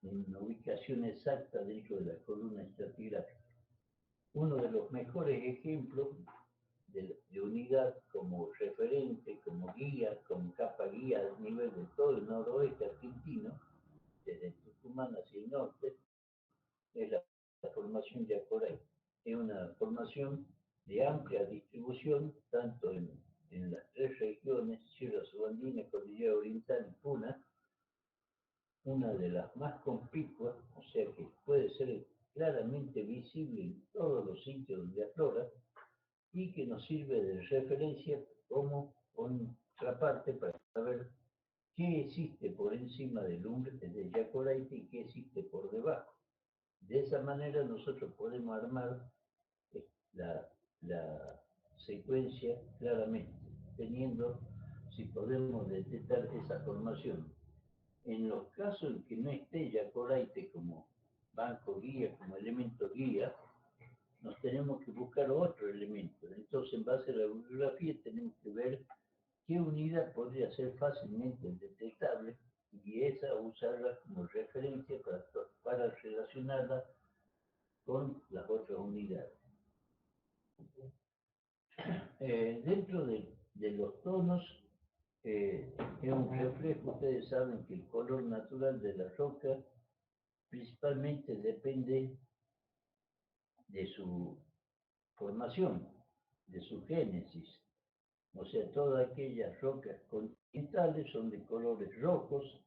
una ubicación exacta dentro de la columna estratigráfica. Uno de los mejores ejemplos de unidad como referente, como guía, como capa guía a nivel de todo el noroeste argentino, desde Tucumán hacia el norte, es la formación Yacoray. Es una formación de amplia distribución, tanto en las tres regiones, Sierra Subandina, Cordillera Oriental y Puna, una de las más conspicuas, o sea que puede ser claramente visible en todos los sitios donde aflora, y que nos sirve de referencia como contraparte para saber qué existe por encima del umbral de Yacoraite y qué existe por debajo. De esa manera nosotros podemos armar la secuencia claramente, teniendo, si podemos detectar esa formación. En los casos en que no esté Yacoraite como banco guía, como elemento guía, nos tenemos que buscar otro elemento. Entonces, en base a la bibliografía, tenemos que ver qué unidad podría ser fácilmente detectable y esa usarla como referencia para relacionarla con las otras unidades. Dentro de los tonos, es un reflejo. Ustedes saben que el color natural de la roca principalmente depende de su formación, de su génesis. O sea, todas aquellas rocas continentales son de colores rojos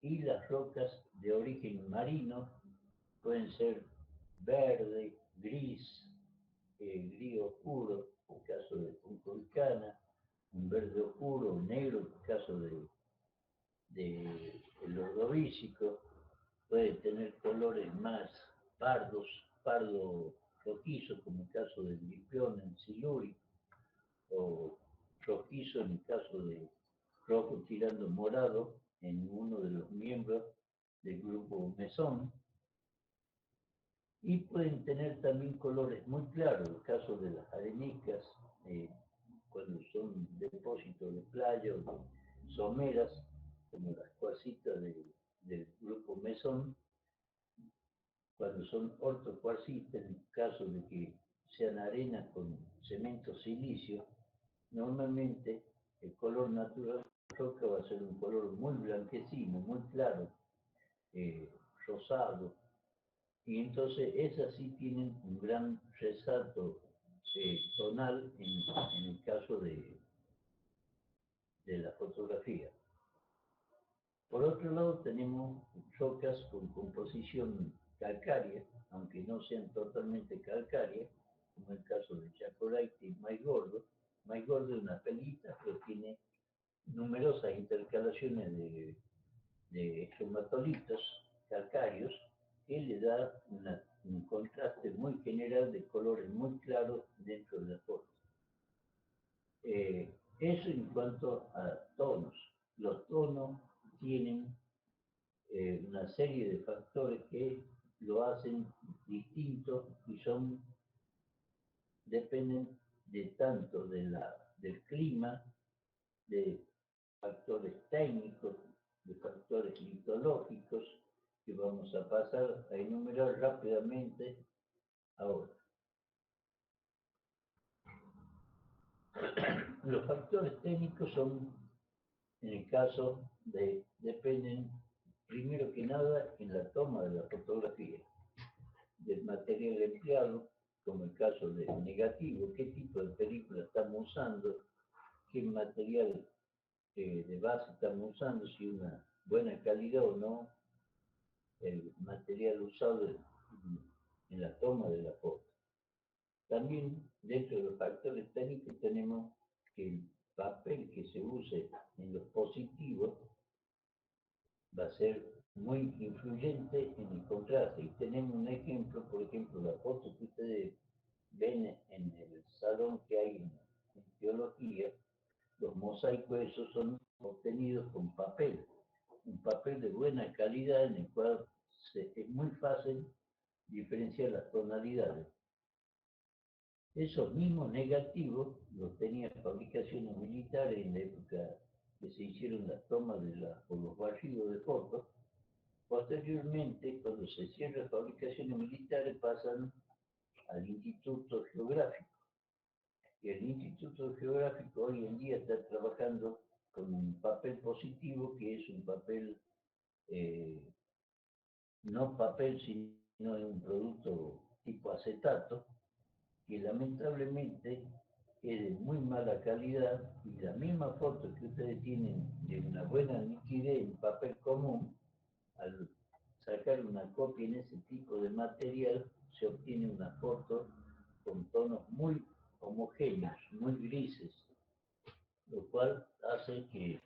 y las rocas de origen marino pueden ser verde, gris, gris oscuro, en el caso de Puncoicana, un verde oscuro, un negro, en el caso de el ordovícico, puede tener colores más pardos, pardo rojizo, como el caso del lipión en silúrico, o rojizo en el caso de rojo tirando morado en uno de los miembros del grupo mesón, y pueden tener también colores muy claros, en el caso de las arenicas, cuando son depósitos de playa o de someras, como las cuarcitas del grupo mesón, cuando son ortocuarcitas, en el caso de que sean arenas con cemento silicio, normalmente el color natural de la roca va a ser un color muy blanquecino, muy claro, rosado, y entonces esas sí tienen un gran resalto tonal en el caso de la fotografía. Por otro lado, tenemos rocas con composición calcárea, aunque no sean totalmente calcáreas, como el caso de Yacoraite y Maíz Gordo. Maíz Gordo es una pelita, pero tiene numerosas intercalaciones de hematolitos calcáreos que le da un contraste muy general de colores muy claros dentro de la foto. Eso en cuanto a tonos. Los tonos tienen una serie de factores que lo hacen distinto y dependen de tanto del clima, de factores técnicos, de factores litológicos, que vamos a pasar a enumerar rápidamente ahora. Los factores técnicos son, en el caso dependen primero que nada en la toma de la fotografía, del material empleado, como el caso del negativo, qué tipo de película estamos usando, qué material de base estamos usando, si una buena calidad o no, el material usado en la toma de la foto. También dentro de los factores técnicos tenemos que el papel que se use en los positivos va a ser muy influyente en el contraste. Y tenemos un ejemplo, por ejemplo, la foto que ustedes ven en el salón que hay en teología, los mosaicos esos son obtenidos con papel, un papel de buena calidad en el cual es muy fácil diferenciar las tonalidades. Esos mismos negativos los tenían fabricaciones militares en la época que se hicieron las tomas o los barridos de fotos, Posteriormente, cuando se cierran fabricaciones militares, pasan al Instituto Geográfico. Y el Instituto Geográfico hoy en día está trabajando con un papel positivo, que es un papel, no papel, sino un producto tipo acetato, que lamentablemente es de muy mala calidad, y la misma foto que ustedes tienen de una buena nitidez en papel común, al sacar una copia en ese tipo de material, se obtiene una foto con tonos muy homogéneos, muy grises, lo cual hace que...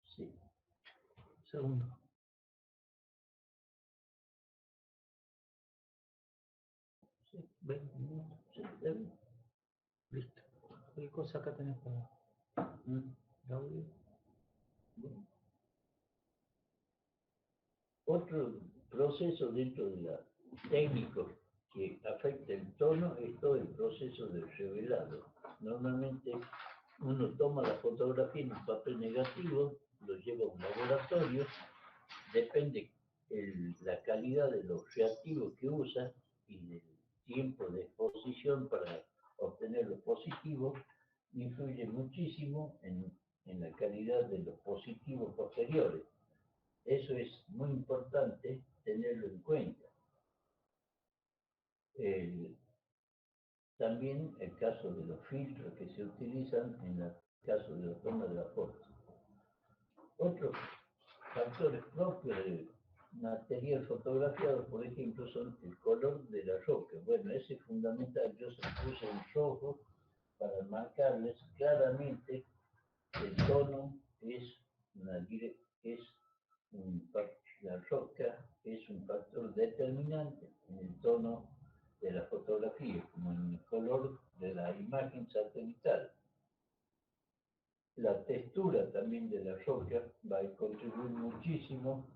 Sí, Segundo. sí, 20 minutos, sí, está bien. Listo. ¿Qué cosa acá tenés para el audio? Bueno. Otro proceso dentro de la técnico que afecta el tono es todo el proceso de revelado. Normalmente uno toma la fotografía en un papel negativo, lo lleva a un laboratorio, depende la calidad de los reactivos que usa y del tiempo de exposición para obtener los positivos, influye muchísimo en la calidad de los positivos posteriores. Eso es muy importante tenerlo en cuenta. El- También el caso de los filtros que se utilizan en el caso de la toma de la foto. Otros factores propios del material fotografiado, por ejemplo, son el color de la roca. Bueno, ese es fundamental. Yo se puse en rojo para marcarles claramente el tono es, es la roca es un factor determinante en el tono de la fotografía, como en el color de la imagen satelital. La textura también de la roca va a contribuir muchísimo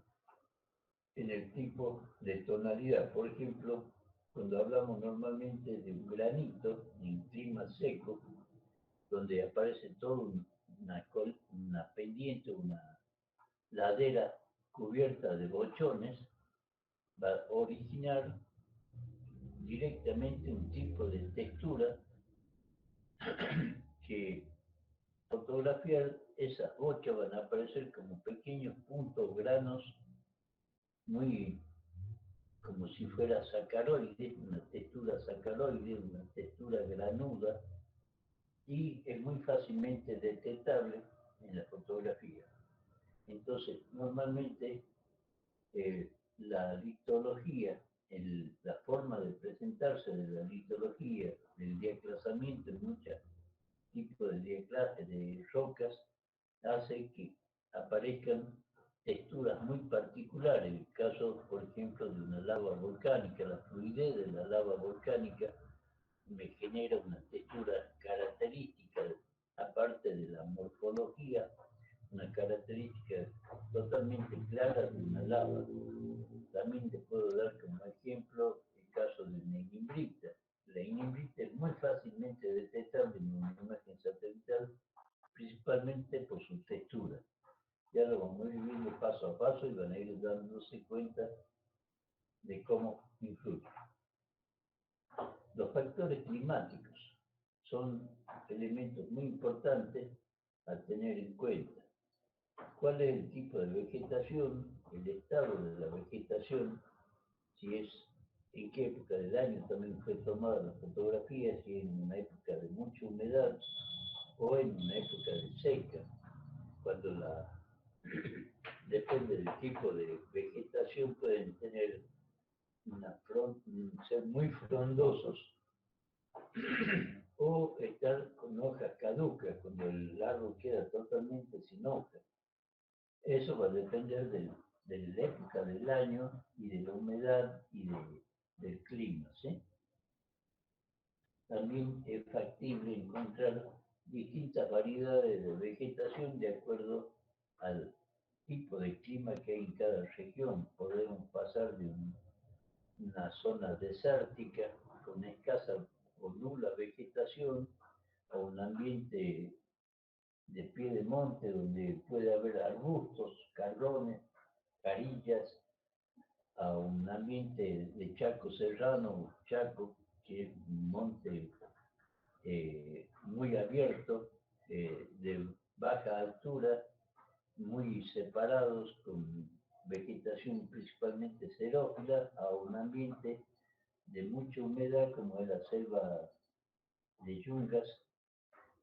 en el tipo de tonalidad. Por ejemplo, cuando hablamos normalmente de un granito en clima seco, donde aparece toda una pendiente, una ladera cubierta de bochones, va a originar directamente un tipo de textura que fotografiar esas bochas van a aparecer como pequeños puntos, granos, muy como si fuera sacaroide, una textura sacaroide, una textura granuda, y es muy fácilmente detectable en la fotografía. Entonces, normalmente la litología, la forma de presentarse de la litología, del diaclasamiento en muchos tipos de rocas, hace que aparezcan texturas muy particulares. En el caso, por ejemplo, de una lava volcánica, la fluidez de la lava volcánica me genera una textura característica, aparte de la morfología, una característica totalmente clara de una lava. También te puedo dar como ejemplo el caso de una ignimbrita. La ignimbrita es muy fácilmente detectable en una imagen satelital, principalmente por su textura. Ya lo vamos a ir viendo paso a paso y van a ir dándose cuenta de cómo influye. Los factores climáticos son elementos muy importantes a tener en cuenta. ¿Cuál es el tipo de vegetación, el estado de la vegetación, si es en qué época del año también fue tomada la fotografía, si en una época de mucha humedad o en una época de seca, cuando depende del tipo de vegetación, pueden tener ser muy frondosos o estar con hojas caducas, cuando el árbol queda totalmente sin hojas. Eso va a depender de la época del año y de la humedad y del clima, ¿sí? También es factible encontrar distintas variedades de vegetación de acuerdo al tipo de clima que hay en cada región. Podemos pasar de una zona desértica con escasa o nula vegetación a un ambiente de pie de monte donde puede haber arbustos, Serrano, Chaco, que es un monte muy abierto, de baja altura, muy separados, con vegetación principalmente xerófila, a un ambiente de mucha humedad como es la selva de Yungas,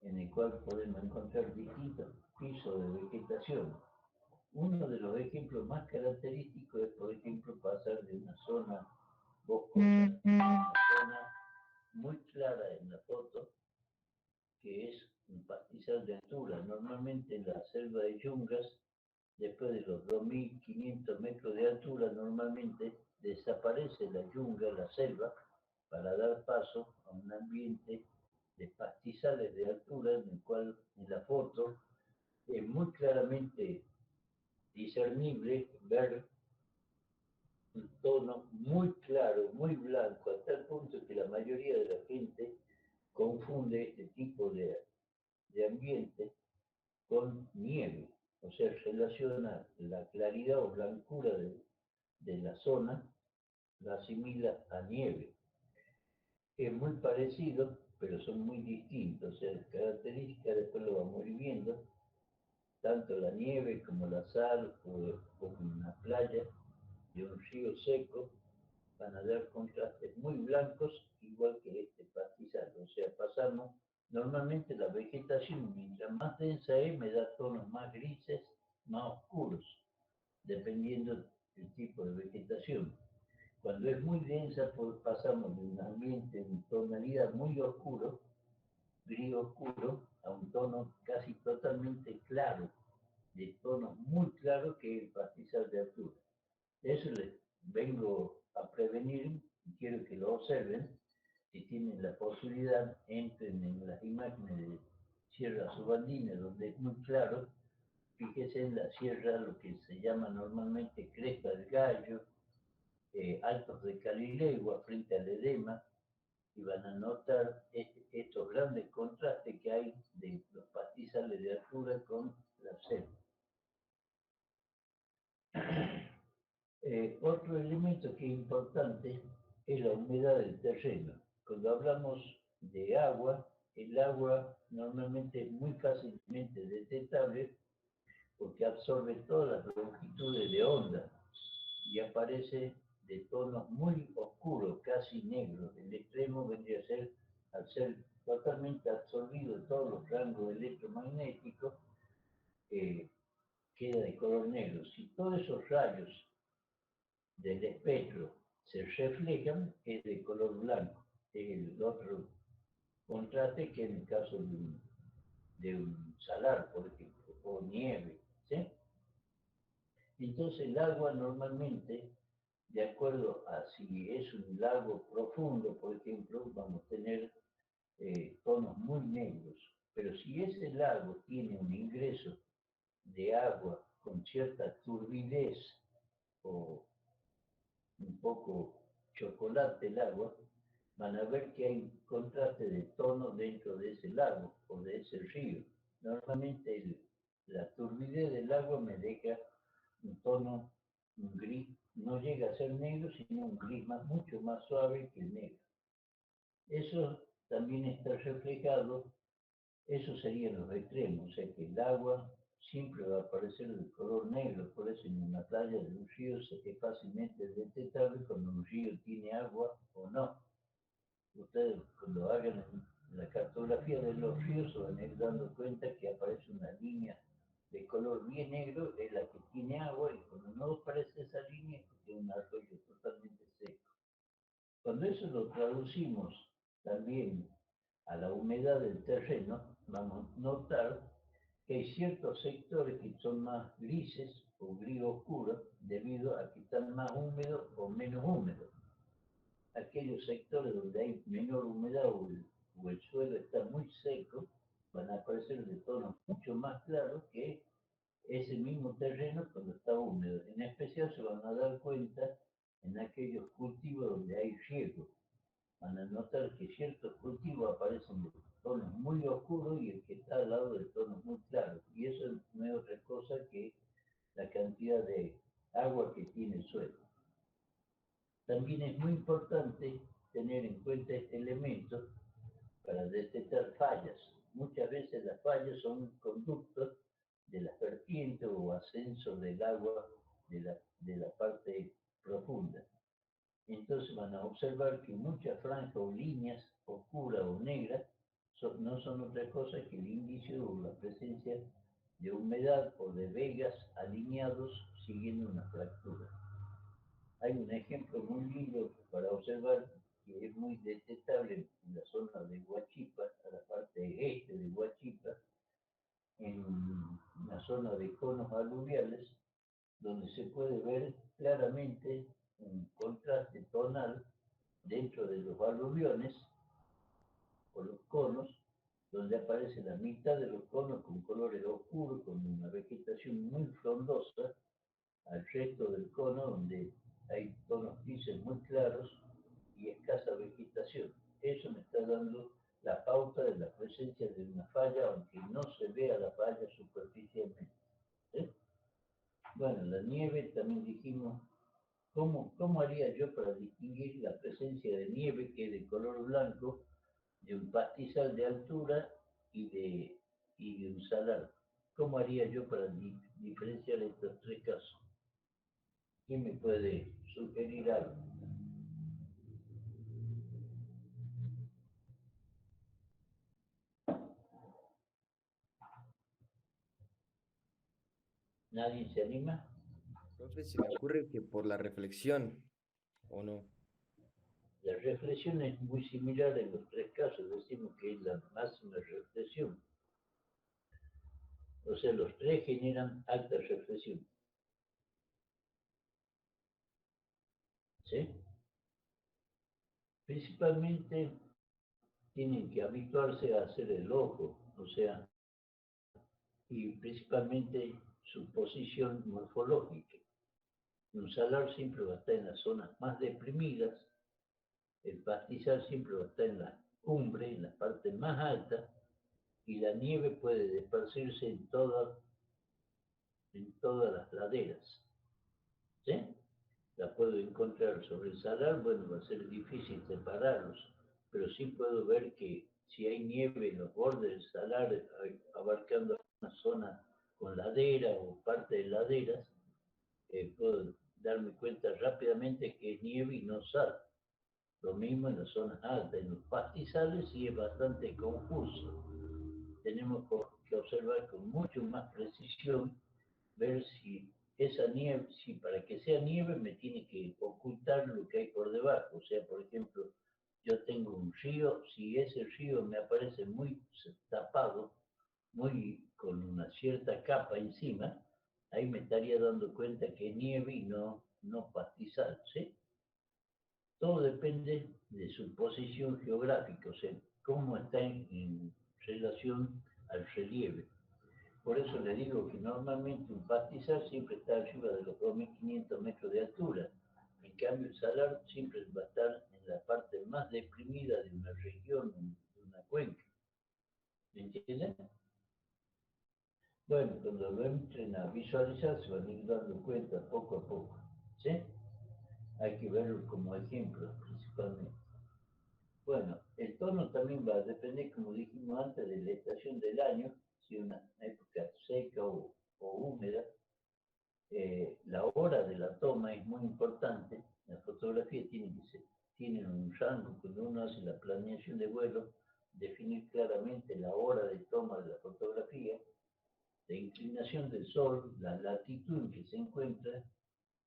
en el cual podemos encontrar distintos pisos de vegetación. Uno de los ejemplos más característicos es, por ejemplo, pasar de una zona boscosa a una zona muy clara en la foto, que es un pastizal de altura. Normalmente en la selva de Yungas, después de los 2.500 metros de altura, normalmente desaparece la yunga, la selva, para dar paso a un ambiente de pastizales de altura, en el cual en la foto es muy claramente discernible ver un tono muy claro, muy blanco, a tal punto que la mayoría de la gente confunde este tipo de ambiente con nieve, o sea, relaciona la claridad o blancura de la zona, la asimila a nieve. Es muy parecido, pero son muy distintos, o sea, las características después lo vamos a ir viendo, tanto la nieve como la sal o una playa de un río seco van a dar contrastes muy blancos, igual que este pastizal. O sea, pasamos, normalmente la vegetación, mientras más densa es, me da tonos más grises, más oscuros, dependiendo del tipo de vegetación. Cuando es muy densa, pues pasamos de un ambiente en tonalidad muy oscuro, gris oscuro, a un tono casi totalmente claro, de tonos muy claros, que es el pastizal de altura. Eso les vengo a prevenir y quiero que lo observen. Si tienen la posibilidad, entren en las imágenes de Sierra Subandina, donde es muy claro. Fíjense en la sierra, lo que se llama normalmente Cresta del Gallo, Altos de Calilegua, frente al edema, y van a notar estos grandes contrastes que hay de los pastizales de altura con la selva. Otro elemento que es importante es la humedad del terreno. Cuando hablamos de agua, el agua normalmente es muy fácilmente detectable porque absorbe todas las longitudes de onda y aparece de tonos muy oscuros, casi negros. El extremo vendría a ser, al ser totalmente absorbido todos los rangos electromagnéticos, queda de color negro. Si todos esos rayos del espectro se reflejan, es de color blanco. Es el otro contraste que en el caso de un salar, por ejemplo, o nieve. ¿Sí? Entonces el agua normalmente, de acuerdo a si es un lago profundo, por ejemplo, vamos a tener tonos muy negros. Pero si ese lago tiene un ingreso de agua con cierta turbidez o un poco chocolate el agua, van a ver que hay un contraste de tono dentro de ese lago o de ese río. Normalmente la turbidez del agua me deja un tono, un gris, no llega a ser negro, sino un gris mucho más suave que el negro. Eso también está reflejado, eso serían los extremos, o sea que el agua siempre va a aparecer de color negro, por eso en una playa de un río es fácilmente detectable cuando un río tiene agua o no. Ustedes cuando hagan la cartografía de los ríos se van a ir dando cuenta que aparece una línea de color bien negro, es la que tiene agua, y cuando no aparece esa línea es porque es un arroyo totalmente seco. Cuando eso lo traducimos también a la humedad del terreno, vamos a notar que hay ciertos sectores que son más grises o gris oscuro debido a que están más húmedos o menos húmedos. Aquellos sectores donde hay menor humedad o el suelo está muy seco, van a aparecer de tonos mucho más claros que ese mismo terreno cuando está húmedo. En especial se van a dar cuenta en aquellos cultivos donde hay riego. Van a notar que ciertos cultivos aparecen de tonos muy oscuros y el que está al lado de tonos muy claros. Y eso no es otra cosa que la cantidad de agua que tiene el suelo. También es muy importante tener en cuenta este elemento para detectar fallas. Muchas veces las fallas son conductos de las vertientes o ascenso del agua de la parte profunda. Entonces van a observar que muchas franjas o líneas oscuras o negras no son otra cosa que el indicio o la presencia de humedad o de vegas alineados siguiendo una fractura. Hay un ejemplo muy lindo para observar que es muy detectable en la zona de Huachipa, a la parte este de Huachipa, en una zona de conos aluviales, donde se puede ver claramente un contraste tonal dentro de los aluviones o los conos, donde aparece la mitad de los conos con colores oscuros, con una vegetación muy frondosa, al resto del cono donde hay tonos grises muy claros y escasa vegetación. Eso me está dando la pauta de la presencia de una falla, aunque no se vea la falla superficialmente. ¿Eh? Bueno, la nieve también dijimos, ¿cómo haría yo para distinguir la presencia de nieve que es de color blanco, de un pastizal de altura y de un salar? ¿Cómo haría yo para diferenciar estos tres casos? ¿Quién me puede sugerir algo? ¿Nadie se anima? Profe, se me ocurre que por la reflexión, ¿o no? La reflexión es muy similar en los tres casos, decimos que es la máxima reflexión. O sea, los tres generan alta reflexión. ¿Sí? Principalmente tienen que habituarse a hacer el ojo, o sea, y principalmente su posición morfológica. Un salar siempre va a estar en las zonas más deprimidas, el pastizal siempre va a estar en la cumbre, en las partes más altas, y la nieve puede dispersarse en todas las laderas. ¿Sí? La puedo encontrar sobre el salar, bueno, va a ser difícil separarlos, pero sí puedo ver que si hay nieve en los bordes del salar, abarcando una zona con ladera o parte de laderas, puedo darme cuenta rápidamente que es nieve y no sal. Lo mismo en las zonas altas, en los pastizales sí es bastante confuso. Tenemos que observar con mucho más precisión, ver si esa nieve, si para que sea nieve me tiene que ocultar lo que hay por debajo. O sea, por ejemplo, yo tengo un río, si ese río me aparece muy tapado, muy con una cierta capa encima, ahí me estaría dando cuenta que es nieve y no pastizal, ¿sí? Todo depende de su posición geográfica, o sea, cómo está en relación al relieve. Por eso le digo que normalmente un pastizal siempre está arriba de los 2.500 metros de altura. En cambio, el salar siempre va a estar en la parte más deprimida de una región, de una cuenca. ¿Me entienden? Bueno, cuando lo entren a visualizar se van a ir dando cuenta poco a poco. ¿Sí? Hay que verlo como ejemplo principalmente. Bueno, el tono también va a depender, como dijimos antes, de la estación del año, si una época seca o húmeda. La hora de la toma es muy importante. La fotografía tiene un rango, cuando uno hace la planeación de vuelo, definir claramente la hora de toma de la fotografía, la inclinación del sol, la latitud en que se encuentra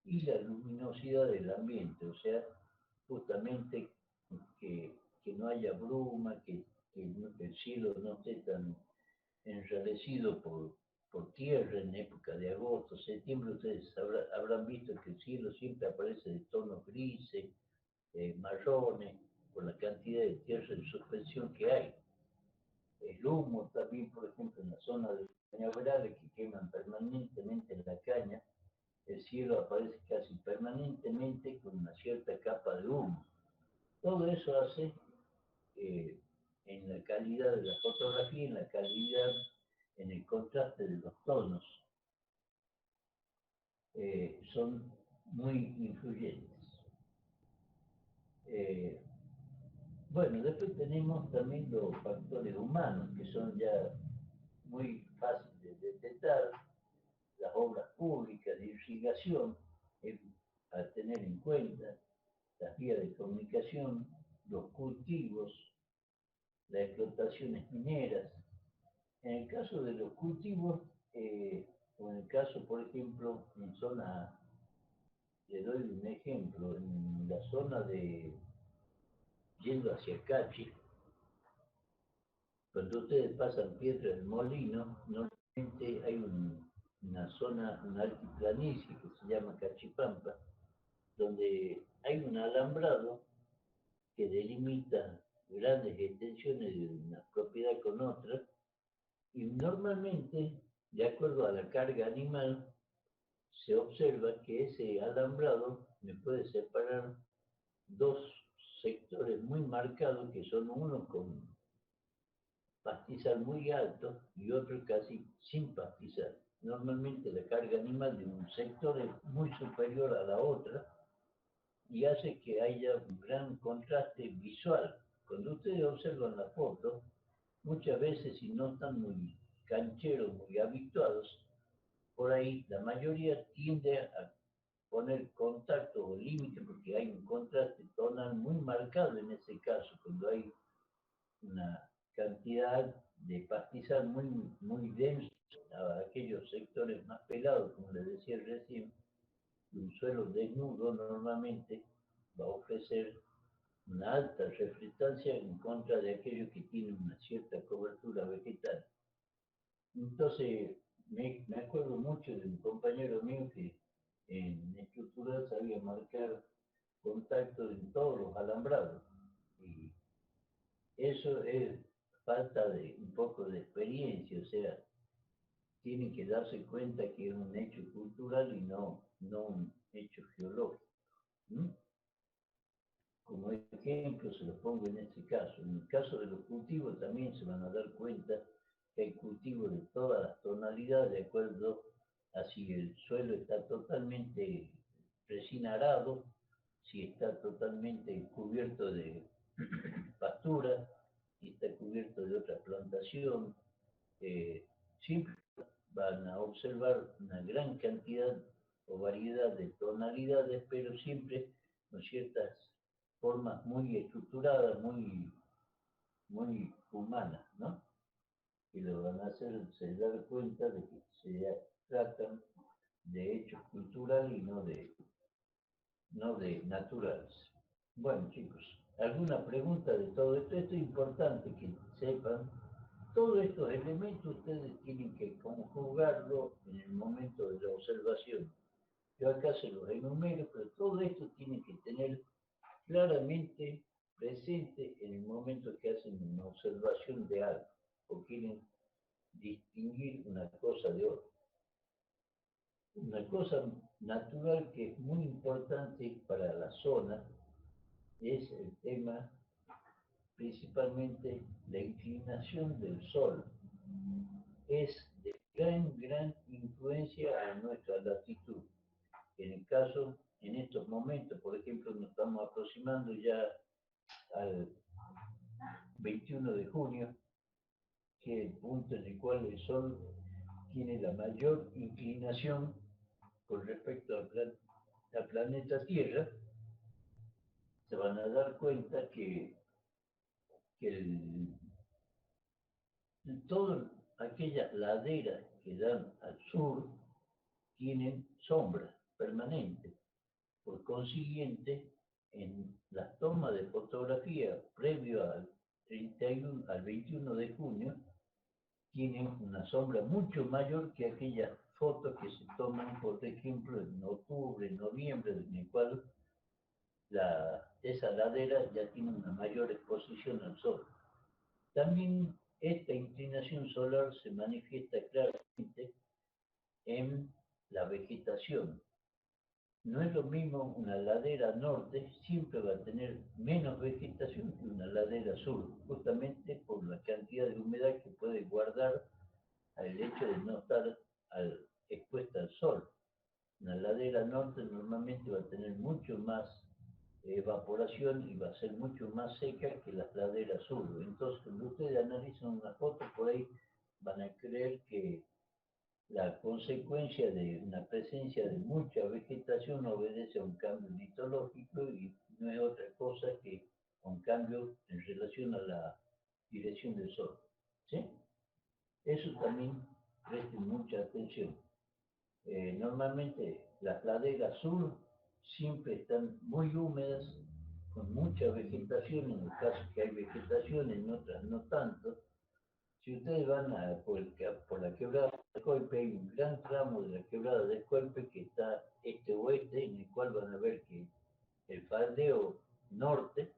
y la luminosidad del ambiente, o sea, justamente que no haya bruma, que el cielo no esté tan enrarecido por tierra en época de agosto, septiembre. Ustedes habrán visto que el cielo siempre aparece de tonos grises, marrones, por la cantidad de tierra en suspensión que hay. El humo también, por ejemplo, en la zona de cañaverales que queman permanentemente en la caña, el cielo aparece casi permanentemente con una cierta capa de humo. Todo eso hace en la calidad de la fotografía, en la calidad, en el contraste de los tonos, son muy influyentes. Eh, bueno, después tenemos también los factores humanos, que son ya muy fáciles de detectar, las obras públicas de irrigación, a tener en cuenta, las vías de comunicación, los cultivos, las explotaciones mineras. En el caso de los cultivos, o en el caso, por ejemplo, en zona, le doy un ejemplo, en la zona de, yendo hacia Cachi, cuando ustedes pasan Piedra del Molino, normalmente hay una zona, una altiplanicie que se llama Cachipampa, donde hay un alambrado que delimita grandes extensiones de una propiedad con otra, y normalmente, de acuerdo a la carga animal, se observa que ese alambrado me puede separar dos sectores muy marcados, que son uno con pastizal muy alto y otro casi sin pastizal. Normalmente la carga animal de un sector es muy superior a la otra y hace que haya un gran contraste visual. Cuando ustedes observan la foto, muchas veces si no están muy cancheros, muy habituados, por ahí la mayoría tiende a poner contacto o límite porque hay un contraste tonal muy marcado en ese caso, cuando hay una cantidad de pastizal muy denso a aquellos sectores más pelados, como les decía recién, un suelo desnudo normalmente va a ofrecer una alta reflectancia en contra de aquellos que tienen una cierta cobertura vegetal. Entonces, me acuerdo mucho de un compañero mío que en estructura sabía marcar contacto en todos los alambrados. Y eso es falta de un poco de experiencia, o sea, tienen que darse cuenta que es un hecho cultural y no un hecho geológico. ¿Mm? Como ejemplo se lo pongo en este caso. En el caso de los cultivos también se van a dar cuenta que hay cultivos de todas las tonalidades de acuerdo a si el suelo está totalmente recién arado, si está totalmente cubierto de pastura, si está cubierto de otra plantación. Siempre van a observar una gran cantidad o variedad de tonalidades, pero siempre con ciertas formas muy estructuradas, muy humanas, ¿no? Que lo van a hacer, se dar cuenta de que se tratan de hechos culturales y no de naturales. Bueno, chicos, ¿alguna pregunta de todo esto? Esto es importante que sepan. Todos estos elementos ustedes tienen que conjugarlo en el momento de la observación. Yo acá se los enumero, pero todo esto tiene que tener claramente presente en el momento que hacen una observación de algo o quieren distinguir una cosa de otra. Una cosa natural que es muy importante para la zona es el tema principalmente la inclinación del sol. Es de gran influencia a nuestra latitud. En el caso, en estos momentos, por ejemplo, nos estamos aproximando ya al 21 de junio, que es el punto en el cual el Sol tiene la mayor inclinación con respecto al planeta Tierra. Se van a dar cuenta que todas aquellas laderas que dan al sur tienen sombra permanente. Por consiguiente, en las tomas de fotografía previo al 31, al 21 de junio, tienen una sombra mucho mayor que aquellas fotos que se toman, por ejemplo, en octubre, noviembre, en el cual esa ladera ya tiene una mayor exposición al sol. También esta inclinación solar se manifiesta claramente en la vegetación. No es lo mismo una ladera norte, siempre va a tener menos vegetación que una ladera sur, justamente por la cantidad de humedad que puede guardar al hecho de no estar expuesta al sol. Una ladera norte normalmente va a tener mucho más evaporación y va a ser mucho más seca que las laderas sur. Entonces, cuando ustedes analizan una foto por ahí, van a creer que la consecuencia de una presencia de mucha vegetación obedece a un cambio litológico y no es otra cosa que un cambio en relación a la dirección del sol. ¿Sí? Eso también presten mucha atención. Normalmente las laderas sur siempre están muy húmedas, con mucha vegetación, en los casos que hay vegetación, en otras no tanto. Si ustedes van por la quebrada del Coipe, hay un gran tramo de la quebrada del Coipe que está este-oeste, en el cual van a ver que el faldeo norte,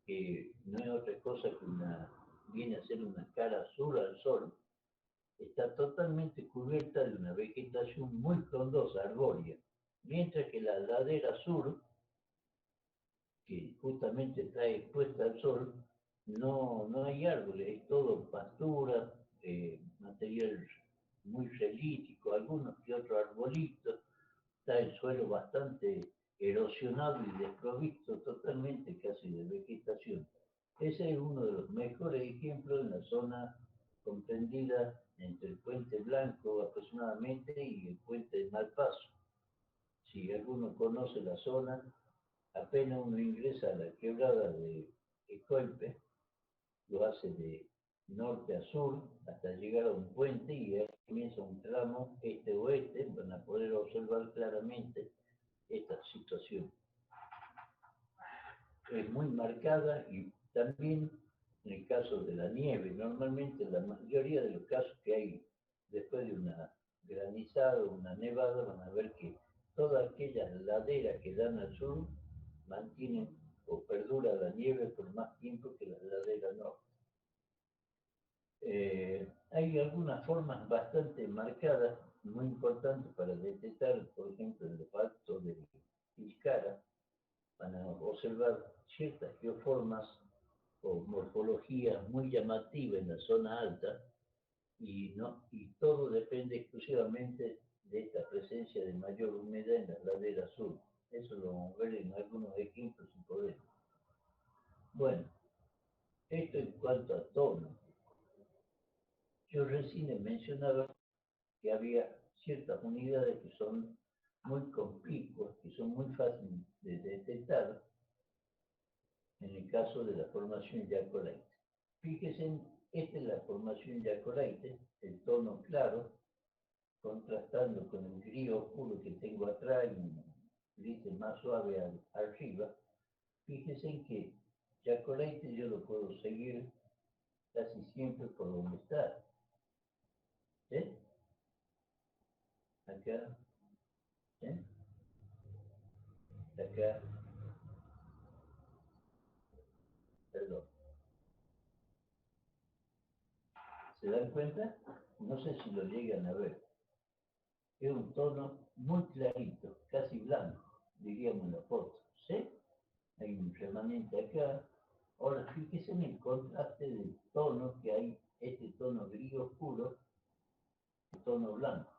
que no es otra cosa que viene a ser una cara sur al sol, está totalmente cubierta de una vegetación muy frondosa, arbórea, mientras que la ladera sur, que justamente está expuesta al sol, no hay árboles, es todo pastura, material muy relítico, algunos que otros arbolitos, está el suelo bastante erosionado y desprovisto totalmente casi de vegetación. Ese es uno de los mejores ejemplos en la zona comprendida entre el Puente Blanco aproximadamente y el Puente de Malpaso. Si alguno conoce la zona, apenas uno ingresa a la quebrada de Ecoipe, lo hace de norte a sur hasta llegar a un puente y ahí comienza un tramo este-oeste, van a poder observar claramente esta situación. Es muy marcada y también en el caso de la nieve, normalmente la mayoría de los casos que hay después de una granizada o una nevada, van a ver que todas aquellas laderas que dan al sur mantienen o perdura la nieve por más tiempo que las laderas norte. Hay algunas formas bastante marcadas, muy importantes para detectar, por ejemplo, el impacto de Tilcara, van a observar ciertas geoformas o morfologías muy llamativas en la zona alta y todo depende exclusivamente de esta presencia de mayor humedad en la ladera sur. Eso lo vamos a ver en algunos ejemplos si podemos. Bueno, esto en cuanto a tono. Yo recién mencionaba que había ciertas unidades que son muy conspicuas, que son muy fáciles de detectar en el caso de la formación Yacoraite. Fíjense, esta es la formación Yacoraite, el tono claro, contrastando con el gris oscuro que tengo atrás y un gris más suave arriba. Fíjense que Yacoraite yo lo puedo seguir casi siempre por donde está. ¿Sí? Acá, ¿sí? Acá, perdón. ¿Se dan cuenta? No sé si lo llegan a ver. Es un tono muy clarito, casi blanco, diríamos en la foto. ¿Sí? Hay un remanente acá. Ahora fíjese en el contraste del tono que hay, este tono gris oscuro, el tono blanco.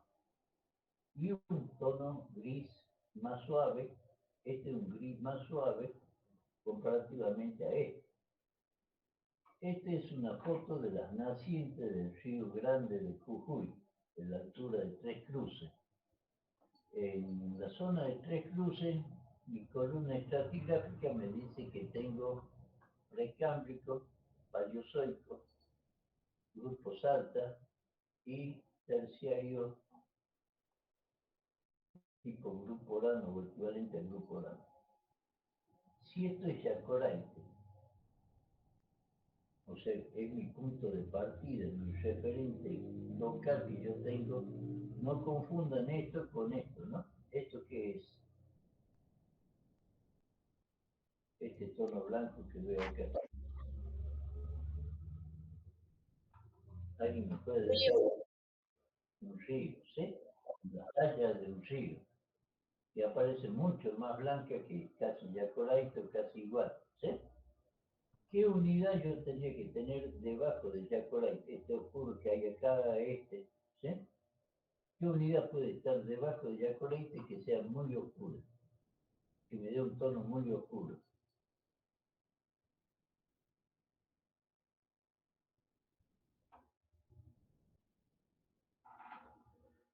Y un tono gris más suave, este es un gris más suave comparativamente a este. Esta es una foto de las nacientes del río Grande de Jujuy, en la altura de Tres Cruces. En la zona de Tres Cruces, mi columna estratigráfica me dice que tengo precámbrico, paleozoico, grupo Salta y terciario tipo grupo Orano o equivalente al grupo Orano. Si esto es Yacoraite, o sea, es mi punto de partida, mi referente local que yo tengo, no confundan esto con esto, ¿no? ¿Esto qué es? Este tono blanco que veo acá. ¿Alguien me puede decir? Un río, ¿sí? La talla de un río. Y aparece mucho más blanca que casi Yacoraite o casi igual, ¿sí? ¿Qué unidad yo tendría que tener debajo de Yacoraite? Este oscuro que hay acá, este, ¿sí? ¿Qué unidad puede estar debajo de Yacoraite que sea muy oscura? que me dé un tono muy oscuro.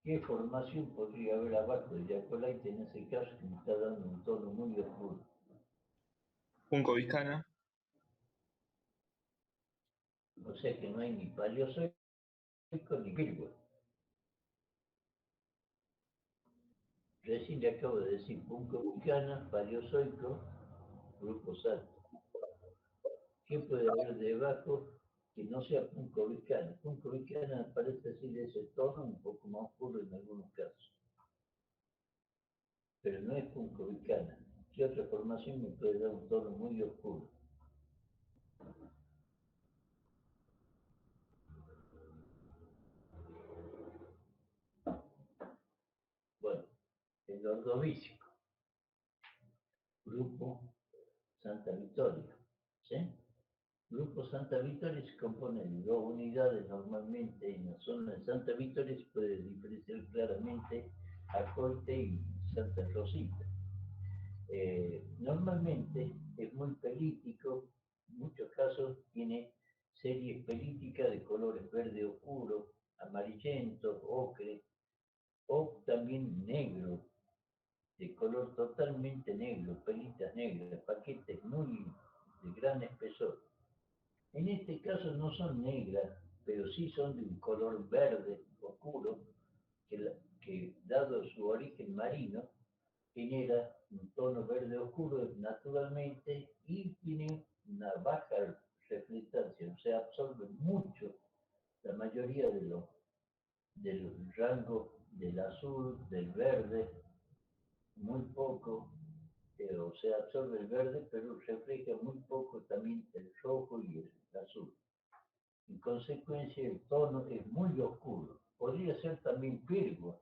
¿Qué formación podría haber abajo de Yacolite en ese caso que me está dando un tono muy oscuro? Junco Viscana. O sea que no hay ni paleozoico ni virgo. Recién le acabo de decir Junco Viscana, paleozoico, grupo salto. ¿Qué puede haber debajo que no sea Junco Viscana? Junco Viscana parece así de ese tono, un poco más oscuro en algunos casos. Pero no es Junco Viscana. ¿Qué otra formación me puede dar un tono muy oscuro? Bueno, el ordovícico, grupo Santa Victoria, ¿sí? Grupo Santa Victoria se compone de dos unidades normalmente. En la zona de Santa Victoria se puede diferenciar claramente Acoite y Santa Rosita. Normalmente es muy pelítico, en muchos casos tiene series pelíticas de colores verde oscuro, amarillento, ocre, o también negro, de color totalmente negro, pelitas negras, paquetes muy de gran espesor. En este caso no son negras, pero sí son de un color verde oscuro, que dado su origen marino, genera un tono verde oscuro naturalmente y tiene una baja reflectancia, o sea, absorbe mucho la mayoría del rango del azul, del verde, muy poco, o sea, absorbe el verde, pero refleja muy poco también el rojo y el azul. En consecuencia, el tono es muy oscuro. Podría ser también pirgua,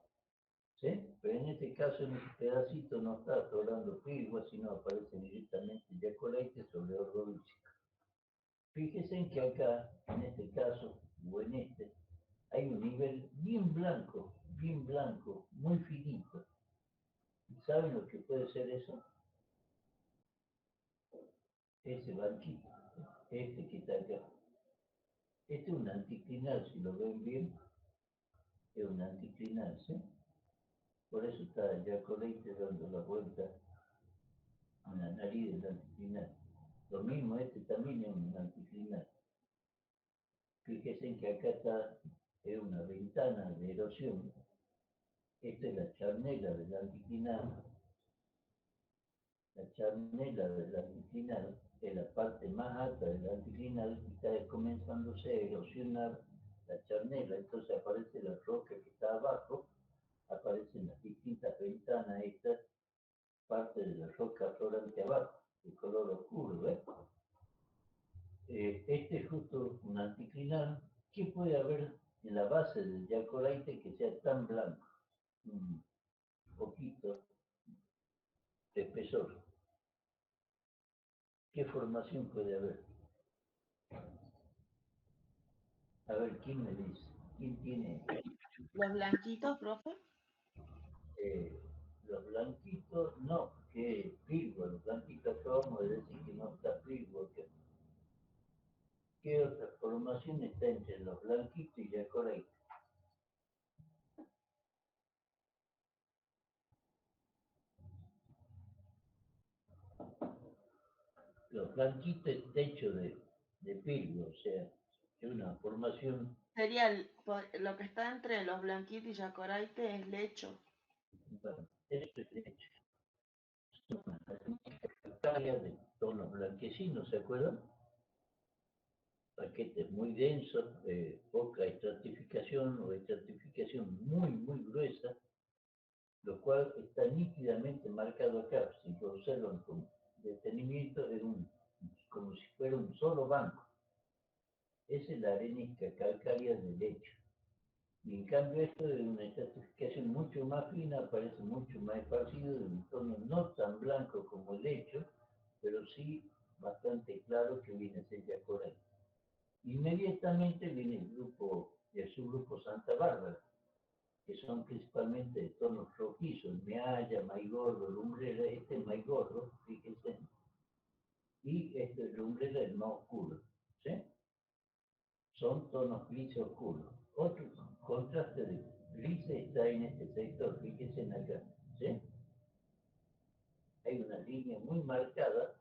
¿sí? Pero en este caso, en este pedacito no está atorando pirgua, sino aparece directamente Yacolite sobre ordovícico. Fíjense en que acá, en este caso, o en este, hay un nivel bien blanco, muy finito. ¿Saben lo que puede ser eso? Ese banquito, este que está acá. Este es un anticlinal, si lo ven bien, es un anticlinal, ¿sí? Por eso está Yacolite dando la vuelta en la nariz del anticlinal. Lo mismo, este también es un anticlinal. Fíjense que acá está una ventana de erosión. Esta es la charnela del anticlinal. La charnela del anticlinal es la parte más alta del anticlinal y está comenzándose a erosionar la charnela. Entonces aparece la roca que está abajo, aparecen las distintas ventanas, estas parte de la roca florante abajo, de color oscuro, ¿ves? Este es justo un anticlinal. ¿Qué puede haber en la base del Yacolite que sea tan blanco? Un poquito de espesor. ¿Qué formación puede haber? A ver, ¿quién me dice? ¿Quién tiene Los blanquitos, profe. los blanquitos? No, que Pirgo, los blanquitos acabamos de decir que no está Pirgo. ¿Qué otra formación está entre los blanquitos y Yacolite? Los blanquitos es techo de Pirgo, o sea, es una formación. Sería lo que está entre los blanquitos y Yacoraite es lecho. Bueno, esto es techo. Es una calcárea de tonos blanquecinos, ¿se acuerdan? Paquetes muy densos, poca estratificación o estratificación muy gruesa, lo cual está nítidamente marcado acá. Si lo observan con detenimiento, es como si fuera un solo banco. Esa es la arenisca calcárea del lecho. Y en cambio esto es una estratificación mucho más fina, parece mucho más esparcido, de un tono no tan blanco como el lecho, pero sí bastante claro que viene a ser Yacoray. Inmediatamente viene el subgrupo Santa Bárbara. que son principalmente de tonos rojizos, mealla, maigordo, lumbrera, este es maigordo, fíjense, y este lumbrera es más oscuro, ¿sí? Son tonos grises oscuros. Otro contraste de grises está en este sector, fíjense en acá, ¿sí? Hay una línea muy marcada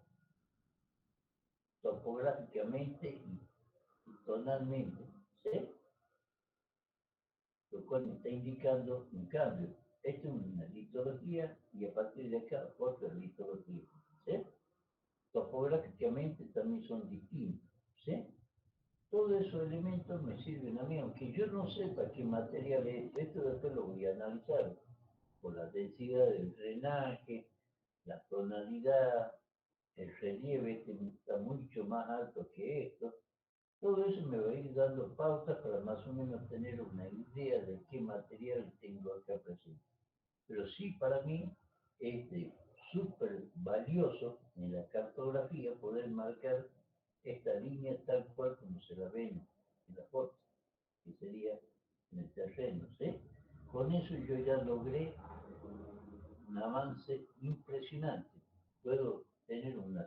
topográficamente y tonalmente, ¿sí? Lo cual me está indicando un cambio. Esta es una litología y a partir de acá otra litología, ¿sí? Topográficamente también son distintos, ¿sí? Todos esos elementos me sirven a mí, aunque yo no sepa qué material es, esto después lo voy a analizar por la densidad del drenaje, la tonalidad, el relieve este está mucho más alto que esto. Todo eso me va a ir dando pautas para más o menos tener una idea de qué material tengo acá presente. Pero sí, para mí es súper valioso en la cartografía poder marcar esta línea tal cual como se la ven en la foto, que sería en el terreno, ¿sí? Con eso yo ya logré un avance impresionante. Puedo tener un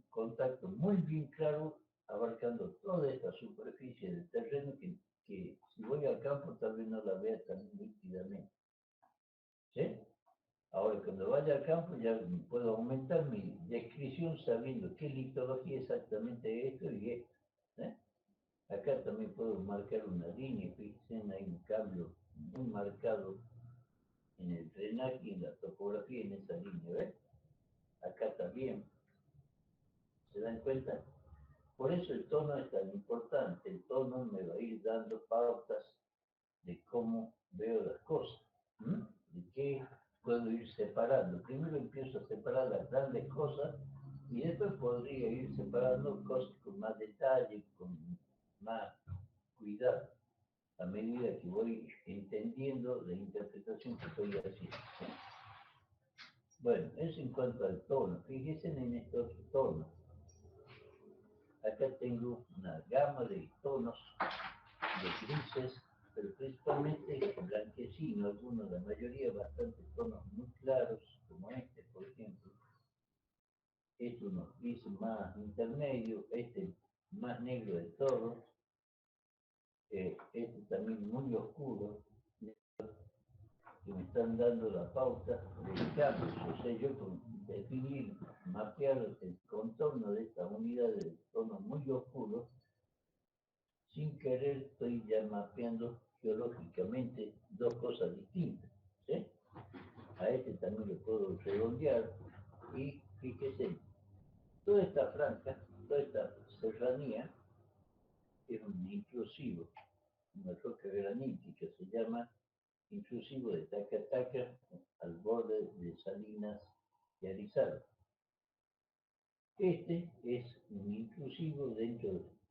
contacto muy bien claro abarcando toda esta superficie del terreno que si voy al campo tal vez no la vea tan nítidamente. ¿Sí? Ahora, cuando vaya al campo ya puedo aumentar mi descripción sabiendo qué litología exactamente es esto y esto. ¿Eh? Acá también puedo marcar una línea, fíjense, hay un cambio muy marcado en el drenaje y en la topografía en esa línea, ¿ves? Acá también, ¿se dan cuenta? Por eso el tono es tan importante, el tono me va a ir dando pautas de cómo veo las cosas, de qué puedo ir separando. Primero empiezo a separar las grandes cosas y después podría ir separando cosas con más detalle, con más cuidado, a medida que voy entendiendo la interpretación que estoy haciendo. Bueno, eso en cuanto al tono. Fíjense en estos tonos. Acá tengo una gama de tonos de grises, pero principalmente blanquecino, algunos, la mayoría bastante tonos muy claros, como este, por ejemplo. Este unos grises más intermedios, este más negro de todo, este también muy oscuro, que me están dando la pauta de cambios. O sea, yo con definir, mapear el contorno de esta unidad de tonos muy oscuros, sin querer estoy ya mapeando geológicamente dos cosas distintas. ¿Sí? A este también lo puedo redondear y fíjese, toda esta franja, toda esta serranía es un intrusivo, una roca granítica, se llama intrusivo de Tacataca al borde de Salinas y Arizaro. Este es un intrusivo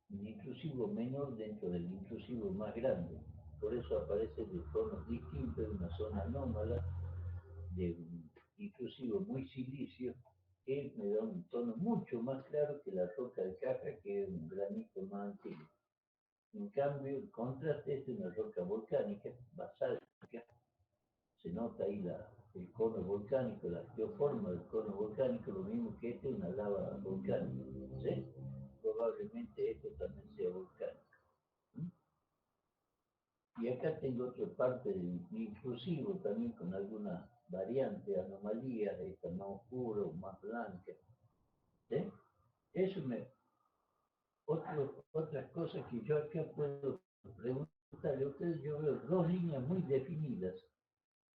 un intrusivo menor dentro del intrusivo más grande. Por eso aparece de tonos distintos, en una zona anómala, de un intrusivo muy silicio, que me da un tono mucho más claro que la roca de caja, que es un granito más antiguo. En cambio, el contraste es una roca volcánica, basáltica, se nota ahí el cono volcánico, la geoforma del cono volcánico, lo mismo que este, una lava volcánica, ¿sí? Probablemente esto también sea volcánico. Y acá tengo otra parte inclusivo también con alguna variante, anomalía, esta más oscura o más blanca, ¿sí? Eso otras cosas que yo acá puedo preguntarle a ustedes, yo veo dos líneas muy definidas.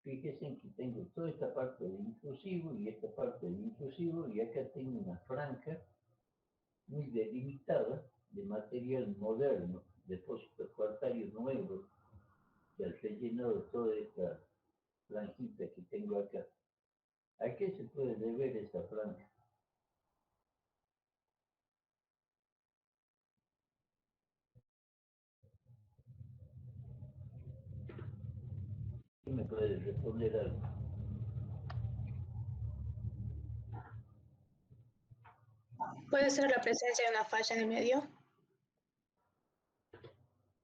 Fíjense que tengo toda esta parte de intrusivo y esta parte de intrusivo y acá tengo una franja muy delimitada de material moderno, depósitos cuartarios nuevos, que al rellenado toda esta franjita que tengo acá. ¿A qué se puede deber esta franja? ¿Quién me puede responder algo? ¿Puede ser la presencia de una falla en el medio?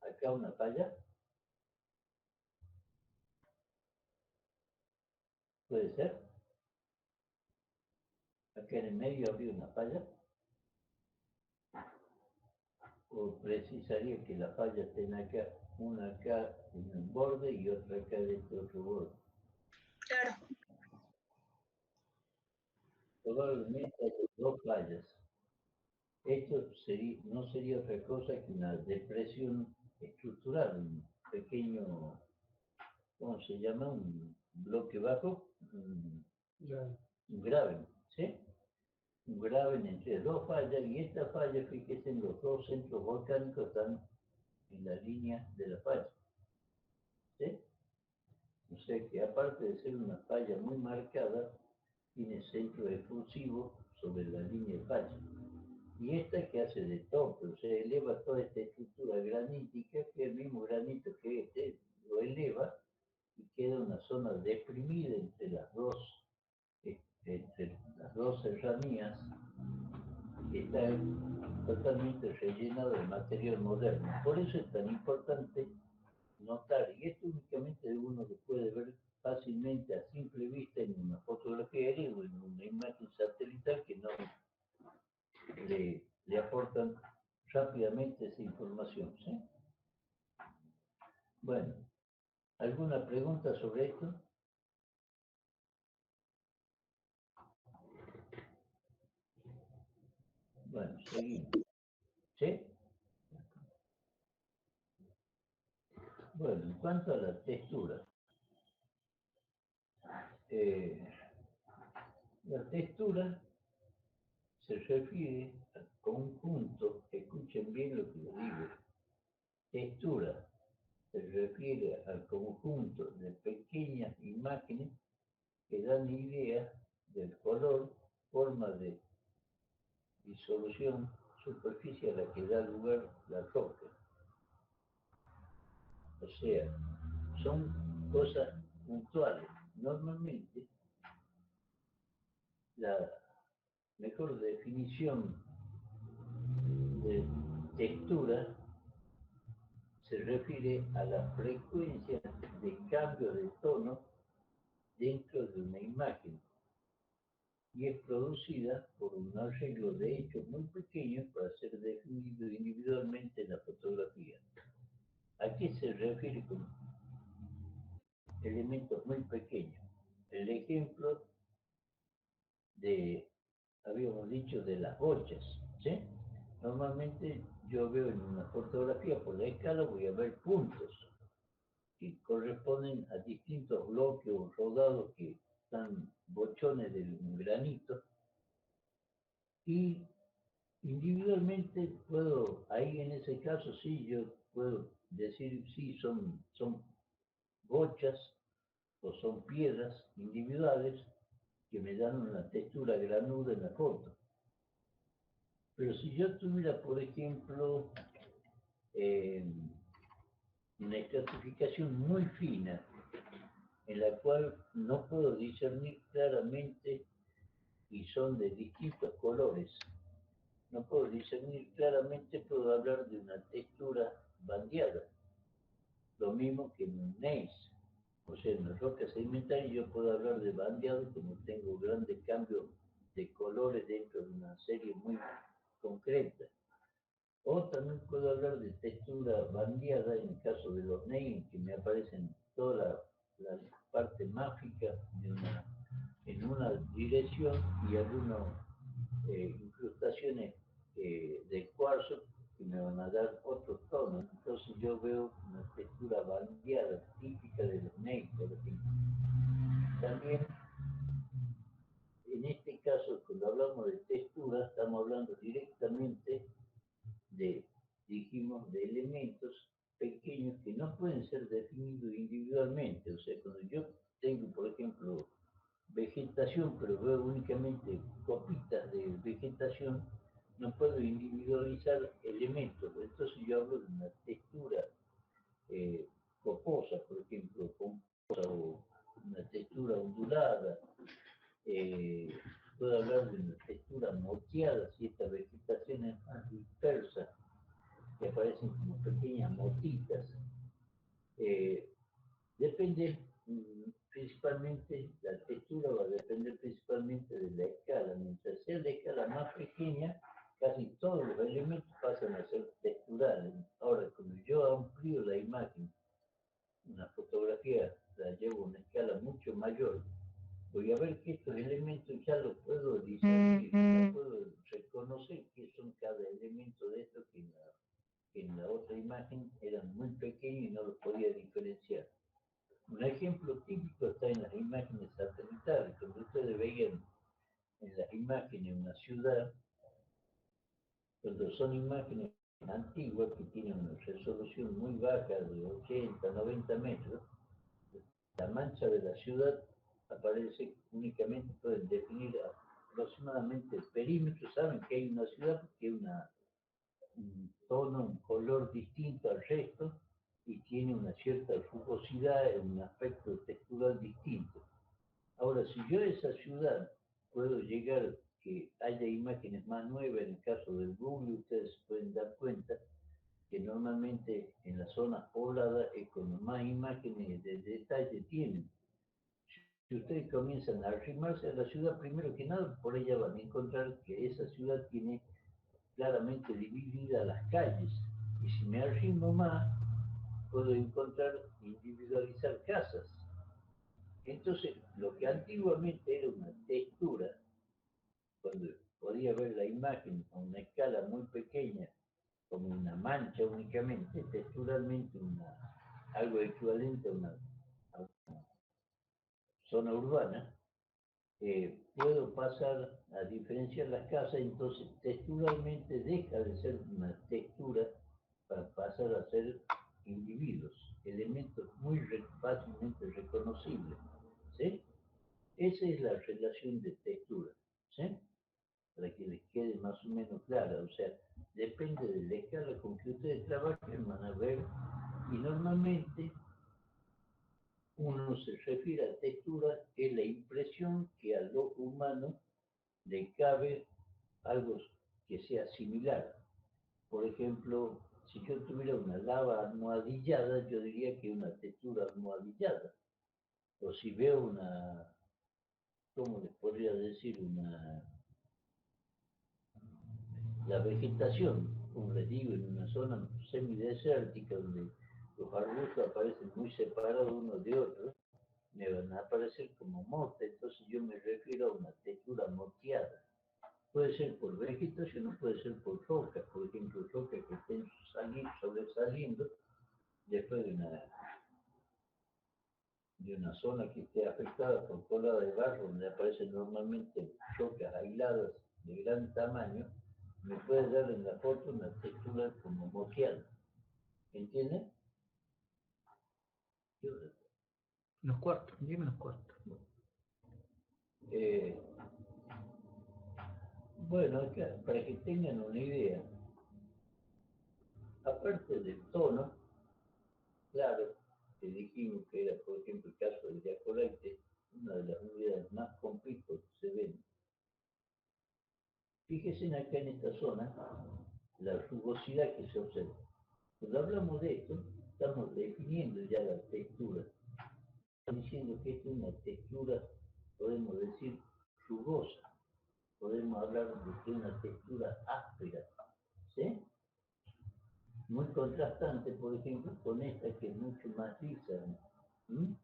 Acá una falla. ser? Acá en el medio habría una falla. ¿O precisaría que la falla estén acá, una acá en un borde y otra acá de este otro borde? Claro, Probablemente hay dos fallas. Esto no sería otra cosa que una depresión estructural, un pequeño, ¿cómo se llama? Un bloque bajo, un graben, ¿sí? Un graben entre dos fallas, y esta falla, fíjese, en los dos centros volcánicos están en la línea de la falla, ¿sí? O sea que aparte de ser una falla muy marcada, tiene centro efusivo sobre la línea de falla. Y esta que hace de tope, o sea, eleva toda esta estructura granítica, que es el mismo granito que este, lo eleva y queda una zona deprimida entre las dos serranías, que está totalmente rellenado de material moderno. Por eso es tan importante notar, y esto únicamente uno lo puede ver fácilmente a simple vista en una fotografía aérea o en una imagen satelital que no le aportan rápidamente esa información, ¿sí? Bueno, ¿alguna pregunta sobre esto? Bueno, seguimos. ¿Sí? Bueno, en cuanto a la textura, la textura se refiere al conjunto, escuchen bien lo que les digo, textura se refiere al conjunto de pequeñas imágenes que dan idea del color, forma de disolución, superficie a la que da lugar la roca. O sea, son cosas puntuales. Normalmente, la mejor definición de textura se refiere a la frecuencia de cambio de tono dentro de una imagen y es producida por un arreglo de hechos muy pequeños para ser definido individualmente en la fotografía. ¿A qué se refiere con elementos muy pequeños? El ejemplo habíamos dicho, de las bochas, ¿sí? Normalmente yo veo en una fotografía por la escala, voy a ver puntos que corresponden a distintos bloques o rodados que están bochones del granito, y individualmente ahí en ese caso sí, yo puedo decir sí, son bochas o son piedras individuales que me dan una textura granuda en la foto. Pero si yo tuviera, por ejemplo, una estratificación muy fina, en la cual no puedo discernir claramente y son de distintos colores, no puedo discernir claramente, puedo hablar de una textura bandeada, lo mismo que en un gneiss. O sea, en las rocas sedimentarias yo puedo hablar de bandeado como tengo grandes cambios de colores dentro de una serie muy concreta. O también puedo hablar de textura bandeada en el caso de los gneiss, que me aparecen toda la parte mágica en una dirección y algunas incrustaciones de cuarzo que me van a dar otros tonos. Entonces yo veo una textura bandeada típica de los gneiss, por ejemplo. También, en este caso, cuando hablamos de textura, estamos hablando directamente dijimos, de elementos pequeños que no pueden ser definidos individualmente. O sea, cuando yo tengo, por ejemplo, vegetación, pero veo únicamente copitas de vegetación, no puedo individualizar elementos. Entonces yo hablo de una textura coposa, por ejemplo, composa, o una textura ondulada. Puedo hablar de una textura moteada si esta vegetación es más dispersa, que aparecen como pequeñas motitas. Depende principalmente, la textura va a depender principalmente de la escala. Mientras sea la escala más pequeña, casi todos los elementos pasan a ser texturales. Ahora, cuando yo amplío la imagen, una fotografía la llevo a una escala mucho mayor, voy a ver que estos elementos ya los puedo discernir, ya puedo reconocer qué son cada elemento de estos que en la otra imagen eran muy pequeños y no los podía diferenciar. Un ejemplo típico está en las imágenes satelitales. Cuando ustedes veían en las imágenes una ciudad, cuando son imágenes antiguas que tienen una resolución muy baja de 80, 90 metros, la mancha de la ciudad aparece únicamente, pueden definir aproximadamente el perímetro, saben que hay una ciudad porque hay un tono, un color distinto al resto y tiene una cierta rugosidad, un aspecto textural distinto. Ahora, si yo a esa ciudad puedo llegar, que haya imágenes más nuevas, en el caso del Google, ustedes se pueden dar cuenta que normalmente en las zonas pobladas es cuando más imágenes de detalle tienen. Si ustedes comienzan a arrimarse a la ciudad, primero que nada, por ella van a encontrar que esa ciudad tiene claramente divididas las calles. Y si me arrimo más, puedo encontrar, individualizar casas. Entonces, lo que antiguamente era una textura, cuando podía ver la imagen a una escala muy pequeña, como una mancha únicamente, texturalmente algo equivalente a una zona urbana, puedo pasar a diferenciar las casas, entonces texturalmente deja de ser una textura para pasar a ser individuos, elementos muy fácilmente reconocibles. ¿Sí? Esa es la relación de textura. ¿Sí? Para que les quede más o menos clara. O sea, depende de la escala con que ustedes trabajen, van a ver, y normalmente uno se refiere a textura, que es la impresión que al ojo humano le cabe algo que sea similar. Por ejemplo, si yo tuviera una lava almohadillada, yo diría que es una textura almohadillada. O si veo ¿cómo les podría decir? La vegetación, como les digo, en una zona semidesértica donde los arbustos aparecen muy separados unos de otros, me van a aparecer como motes, entonces yo me refiero a una textura moteada. Puede ser por vegetación o puede ser por rocas, por ejemplo, rocas que estén sobresaliendo después de una zona que esté afectada por cola de barro, donde aparecen normalmente rocas aisladas de gran tamaño, me puede dar en la foto una textura como moteada. ¿Entienden? Los cuartos, dime los cuartos. Eh, bueno, acá, para que tengan una idea, aparte del tono, claro, que dijimos que era, por ejemplo, el caso del diacorite, una de las unidades más complejas que se ven. Fíjense acá en esta zona la rugosidad que se observa. Cuando hablamos de esto, estamos definiendo ya la textura. Estamos diciendo que esta es una textura, podemos decir, rugosa. Podemos hablar de una textura áspera. ¿Sí? Muy contrastante, por ejemplo, con esta que es mucho más lisa,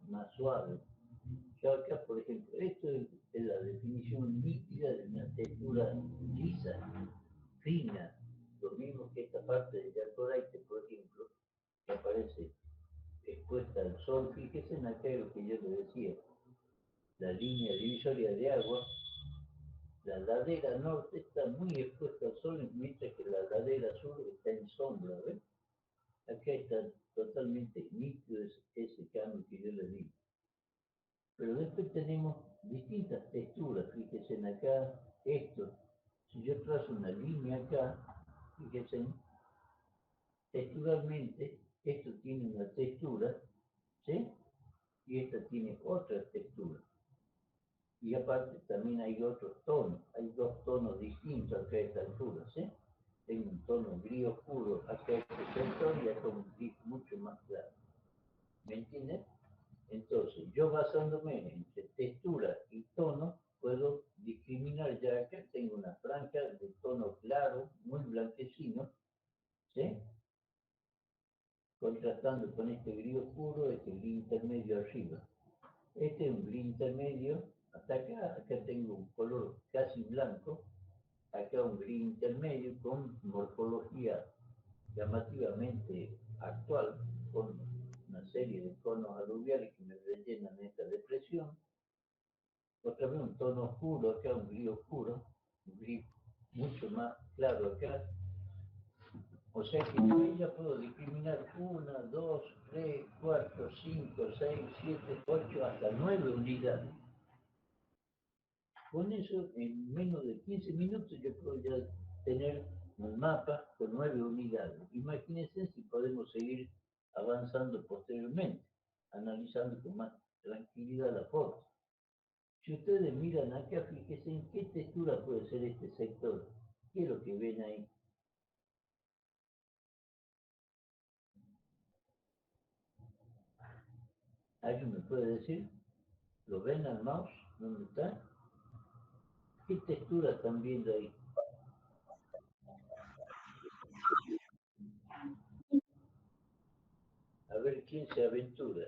más suave. Yo acá, por ejemplo, esto es la definición nítida de una textura lisa, fina, lo mismo que esta parte de diacorite, por ejemplo, que aparece expuesta al sol. Fíjense en aquello que yo le decía, la línea divisoria de agua, la ladera norte está muy expuesta al sol, mientras que la ladera sur está en sombra, ¿ves? Acá está totalmente nítido ese cambio que yo les digo. Pero después tenemos distintas texturas, fíjense en acá, esto, si yo trazo una línea acá, fíjense, texturalmente, esto tiene una textura, ¿sí? Y esta tiene otra textura. Y aparte también hay otros tonos, hay dos tonos distintos acá a esta altura, ¿sí? Tengo un tono gris oscuro acá a este sector y acá un gris mucho más claro. ¿Me entienden? Entonces, yo basándome entre textura y tono, puedo discriminar ya acá, tengo una franja de tono claro, muy blanquecino, ¿sí? Contrastando con este gris oscuro, este gris intermedio arriba. Este es un gris intermedio, hasta acá, acá tengo un color casi blanco, acá un gris intermedio con morfología llamativamente actual, con una serie de conos aluviales que me rellenan esta depresión. Otra vez un tono oscuro acá, un gris oscuro, un gris mucho más claro acá. O sea que yo ya puedo discriminar 1, 2, 3, 4, 5, 6, 7, 8, hasta 9 unidades. Con eso, en menos de 15 minutos, yo puedo ya tener un mapa con 9 unidades. Imagínense si podemos seguir avanzando posteriormente, analizando con más tranquilidad la foto. Si ustedes miran acá, fíjense en qué textura puede ser este sector. ¿Qué es lo que ven ahí? ¿Alguien me puede decir? ¿Lo ven al mouse? ¿Dónde está? ¿Qué textura están viendo ahí? A ver quién se aventura.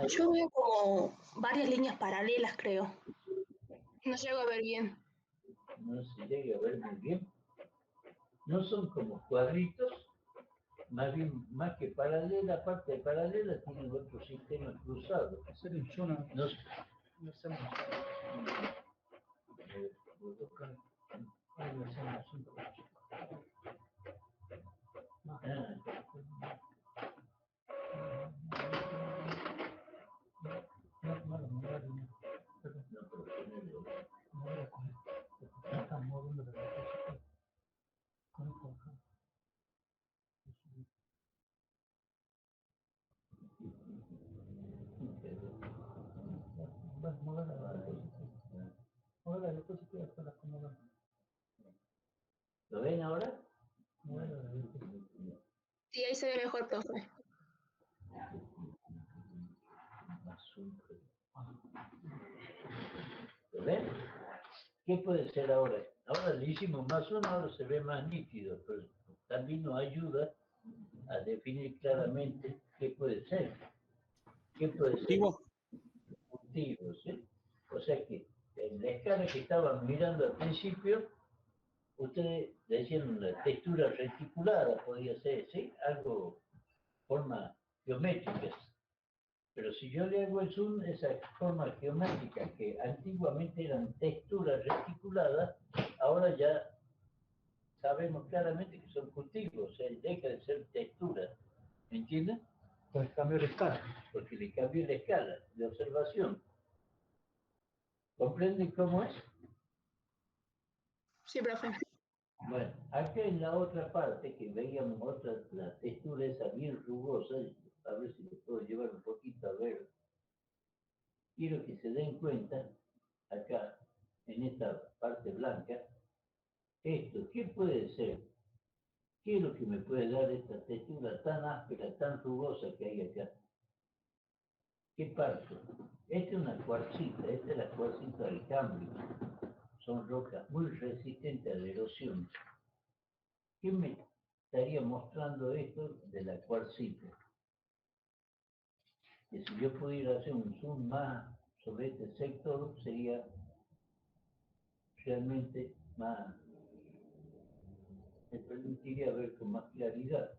Yo veo como varias líneas paralelas, creo. No llego a ver bien. No se llega a ver muy bien. No son como cuadritos, más bien, más que paralela, aparte de paralela, tienen otro sistema cruzado. Hacer un yo no, No sé. no hacemos. Ahí lo hacemos un poco. Más. No, perdón. No, pero ponerlo. No voy a coger. Porque están moviendo la cosa. Con esto acá. Bueno, mover la disposición. Mover la disposición para acomodar. ¿Lo ven ahora? Mover la disposición. Sí, ahí se ve mejor, profe. ¿Lo ven? ¿Qué puede ser ahora? Ahora le hicimos más uno, ahora se ve más nítido, pero también nos ayuda a definir claramente qué puede ser. ¿Qué puede ser? Cultivo, ¿sí? O sea que en la escala que estaban mirando al principio, ustedes decían una textura reticulada, podía ser, ¿sí? Algo, forma geométricas. Pero si yo le hago el zoom, esas formas geométricas que antiguamente eran texturas reticuladas, ahora ya sabemos claramente que son cultivos, o sea, deja de ser textura. ¿Me entienden? Pues cambio de escala. Porque le cambié la escala de observación. ¿Comprenden cómo es? Sí, profe. Bueno, acá en la otra parte que veíamos la textura esa bien rugosa, a ver si le puedo llevar un poquito a ver. Quiero que se den cuenta, acá, en esta parte blanca, esto, ¿qué puede ser? ¿Qué es lo que me puede dar esta textura tan áspera, tan rugosa que hay acá? ¿Qué parte? Esta es una cuarcita, esta es la cuarcita del cambio. Son rocas muy resistentes a la erosión. ¿Qué me estaría mostrando esto de la cuarcita? Que si yo pudiera hacer un zoom más sobre este sector, sería realmente más, me permitiría ver con más claridad.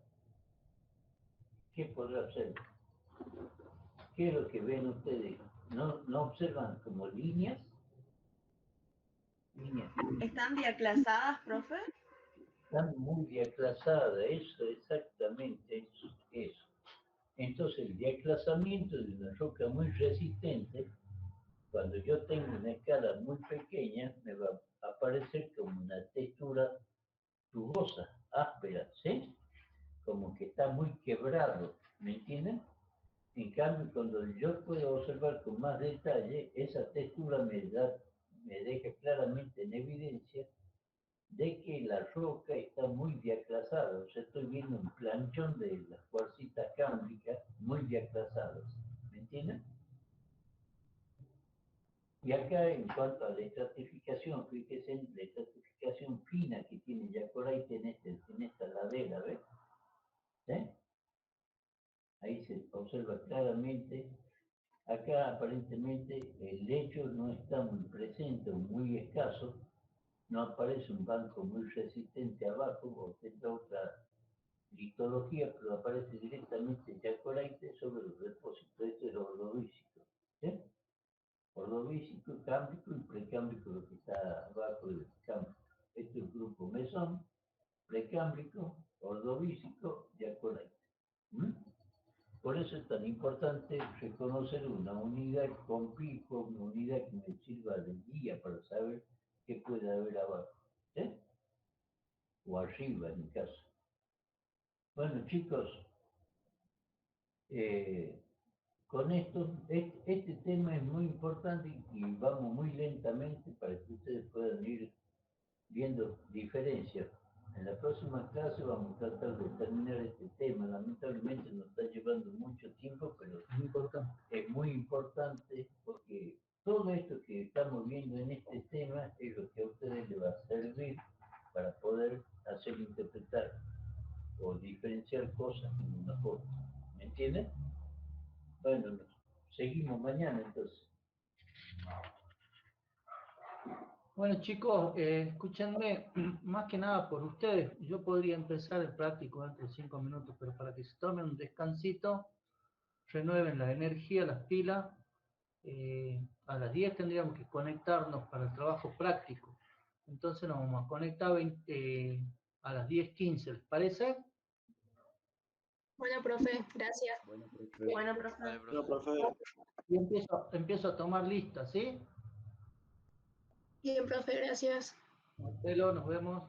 ¿Qué podrá hacer? ¿Qué es lo que ven ustedes? ¿No observan como líneas? Líneas. ¿Están diaclasadas, profe? Están muy diaclasadas, eso exactamente eso. Entonces el diaclasamiento de una roca muy resistente, cuando yo tengo una escala muy pequeña, me va a aparecer como una textura rugosa, áspera, ¿sí? Como que está muy quebrado, ¿me entienden? En cambio, cuando yo puedo observar con más detalle, esa textura me deja claramente en evidencia de que la roca está muy diaclasada. O sea, estoy viendo un planchón de las cuarcitas cámbricas muy diaclasadas. ¿Me entienden? Y acá, en cuanto a la estratificación, fíjese en la estratificación fina que tiene Yacoraite en esta ladera, ¿ves? ¿Eh? Ahí se observa claramente. Acá aparentemente el lecho no está muy presente o muy escaso, no aparece un banco muy resistente abajo o tendrá otra litología, pero aparece directamente Yacoraite sobre los depósitos. Este es el ordovícico. ¿Sí? Ordovícico, cámbrico y precámbrico, lo que está abajo del cámbrico. Este es el grupo mesón, precámbrico, ordovícico, Yacoraite. ¿Mm? Por eso es tan importante reconocer una unidad con pico, una unidad que me sirva de guía para saber qué puede haber abajo. ¿Sí? O arriba, en mi caso. Bueno, chicos, con esto, este tema es muy importante y vamos muy lentamente para que ustedes puedan ir viendo diferencias. En la próxima clase vamos a tratar de terminar este tema. Lamentablemente nos está llevando mucho tiempo, pero Es importante. es muy importante porque todo esto que estamos viendo en este tema es lo que a ustedes les va a servir para poder hacer interpretar o diferenciar cosas en una forma. ¿Me entienden? Bueno, seguimos mañana entonces. Bueno, chicos, escúchenme, más que nada por ustedes. Yo podría empezar el práctico dentro de 5 minutos, pero para que se tomen un descansito, renueven la energía, las pilas. A las 10 tendríamos que conectarnos para el trabajo práctico. Entonces nos vamos a conectar a las 10:15, ¿les parece? Bueno, profe, gracias. Bueno, profe. Bueno, profe. Vale, No, profe. profe. Y empiezo a tomar listas, ¿sí? Bien, profe, gracias. Marcelo, nos vemos.